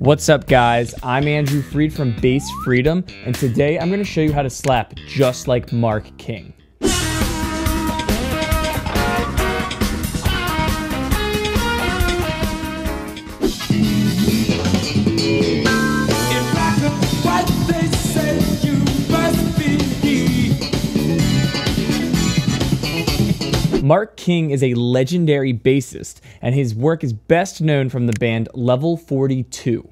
What's up guys, I'm Andrew Freed from Bass Freedom, and today I'm going to show you how to slap just like Mark King. Mark King is a legendary bassist, and his work is best known from the band Level 42.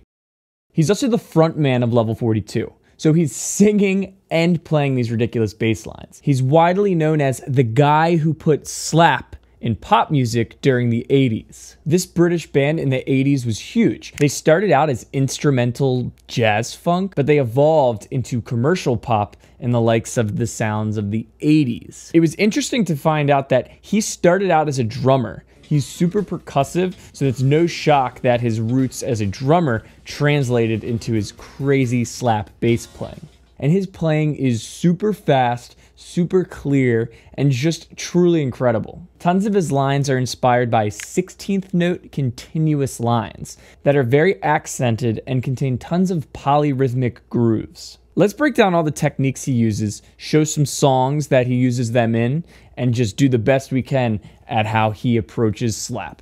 He's also the frontman of Level 42, so he's singing and playing these ridiculous bass lines. He's widely known as the guy who put slap in pop music during the 80s. This British band in the 80s was huge. They started out as instrumental jazz funk, but they evolved into commercial pop and the likes of the sounds of the 80s. It was interesting to find out that he started out as a drummer. He's super percussive, so it's no shock that his roots as a drummer translated into his crazy slap bass playing. And his playing is super fast, super clear, and just truly incredible. Tons of his lines are inspired by 16th note continuous lines that are very accented and contain tons of polyrhythmic grooves. Let's break down all the techniques he uses, show some songs that he uses them in, and just do the best we can at how he approaches slap.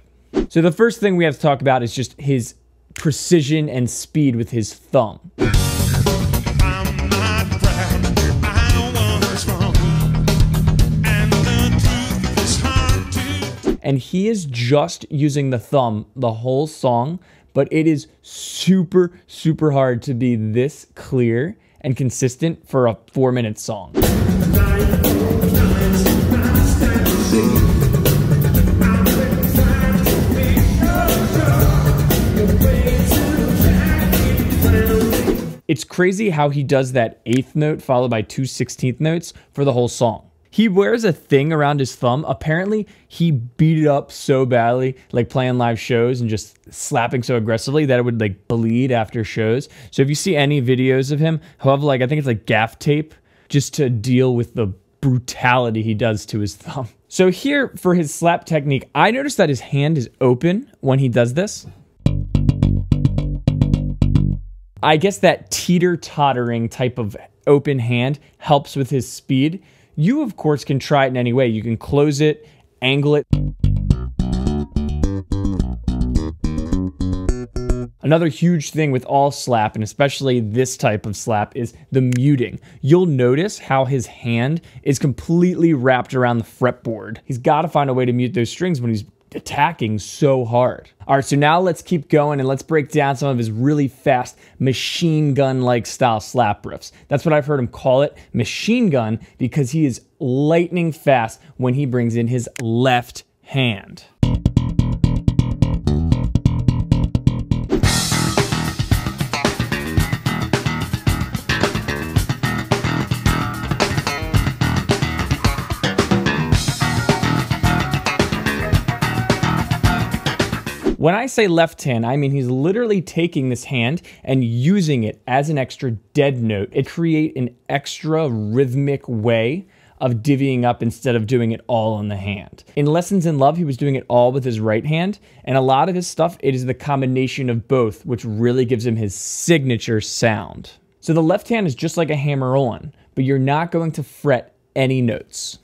So the first thing we have to talk about is just his precision and speed with his thumb. And he is just using the thumb the whole song, but it is super, super hard to be this clear and consistent for a 4-minute song. It's crazy how he does that 8th note followed by 2 16th notes for the whole song. He wears a thing around his thumb. Apparently, he beat it up so badly, like playing live shows and just slapping so aggressively that it would like bleed after shows. So if you see any videos of him, however, like I think it's like gaff tape, just to deal with the brutality he does to his thumb. So here for his slap technique, I noticed that his hand is open when he does this. I guess that teeter-tottering type of open hand helps with his speed. You, of course, can try it in any way. You can close it, angle it. Another huge thing with all slap, and especially this type of slap, is the muting. You'll notice how his hand is completely wrapped around the fretboard. He's got to find a way to mute those strings when he's attacking so hard. All right, so now let's keep going and let's break down some of his really fast machine gun-like style slap riffs. That's what I've heard him call it, machine gun, because he is lightning fast when he brings in his left hand. When I say left hand, I mean he's literally taking this hand and using it as an extra dead note. It creates an extra rhythmic way of divvying up instead of doing it all on the hand. In Lessons in Love, he was doing it all with his right hand, and a lot of his stuff, it is the combination of both, which really gives him his signature sound. So the left hand is just like a hammer-on, but you're not going to fret any notes.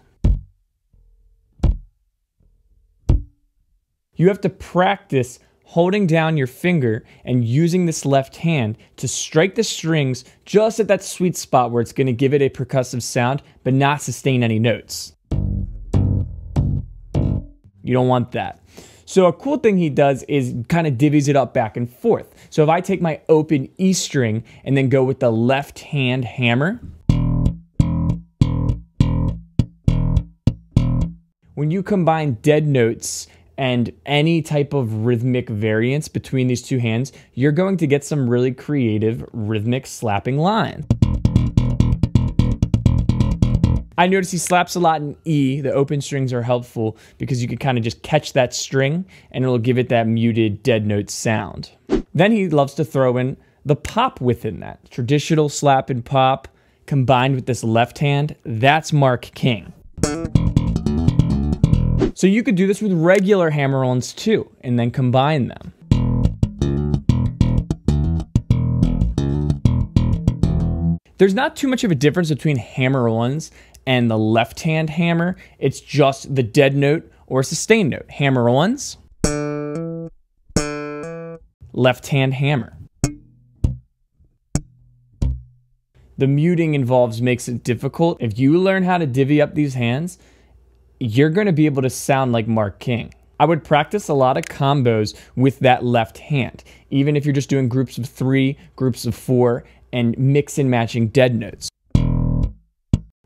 You have to practice holding down your finger and using this left hand to strike the strings just at that sweet spot where it's going to give it a percussive sound but not sustain any notes. You don't want that. So a cool thing he does is kind of divvies it up back and forth. So if I take my open E string and then go with the left hand hammer, when you combine dead notes and any type of rhythmic variance between these two hands, you're going to get some really creative rhythmic slapping lines. I notice he slaps a lot in E. The open strings are helpful because you can kind of just catch that string and it'll give it that muted dead note sound. Then he loves to throw in the pop within that. Traditional slap and pop combined with this left hand, that's Mark King. So you could do this with regular hammer-ons too, and then combine them. There's not too much of a difference between hammer-ons and the left-hand hammer. It's just the dead note or sustain note. Hammer-ons, left-hand hammer. The muting involved makes it difficult. If you learn how to divvy up these hands, you're going to be able to sound like Mark King. I would practice a lot of combos with that left hand, even if you're just doing groups of 3, groups of 4, and mix and matching dead notes.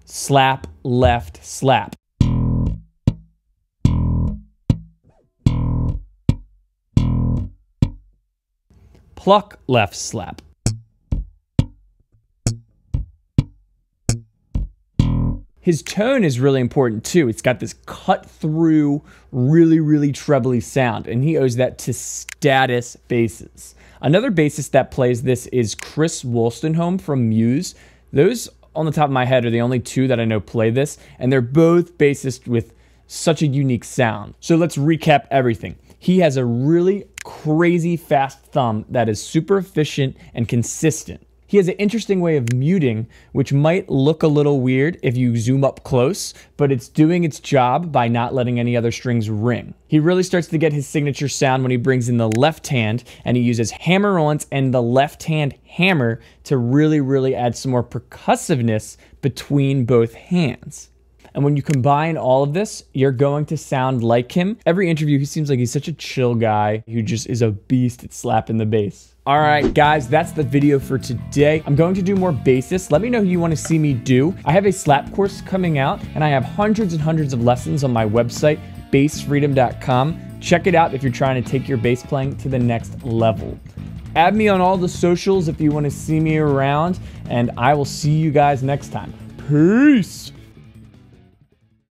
Slap, left, slap. Pluck, left, slap. His tone is really important too. It's got this cut through, really trebly sound, and he owes that to Status basses. Another bassist that plays this is Chris Wolstenholme from Muse. Those, on the top of my head, are the only 2 that I know play this, and they're both bassists with such a unique sound. So let's recap everything. He has a really crazy fast thumb that is super efficient and consistent. He has an interesting way of muting, which might look a little weird if you zoom up close, but it's doing its job by not letting any other strings ring. He really starts to get his signature sound when he brings in the left hand, and he uses hammer-ons and the left hand hammer to really add some more percussiveness between both hands. And when you combine all of this, you're going to sound like him. Every interview, he seems like he's such a chill guy who just is a beast at slapping the bass. All right, guys, that's the video for today. I'm going to do more bassists. Let me know who you want to see me do. I have a slap course coming out, and I have hundreds and hundreds of lessons on my website, bassfreedom.com. Check it out if you're trying to take your bass playing to the next level. Add me on all the socials if you want to see me around, and I will see you guys next time. Peace!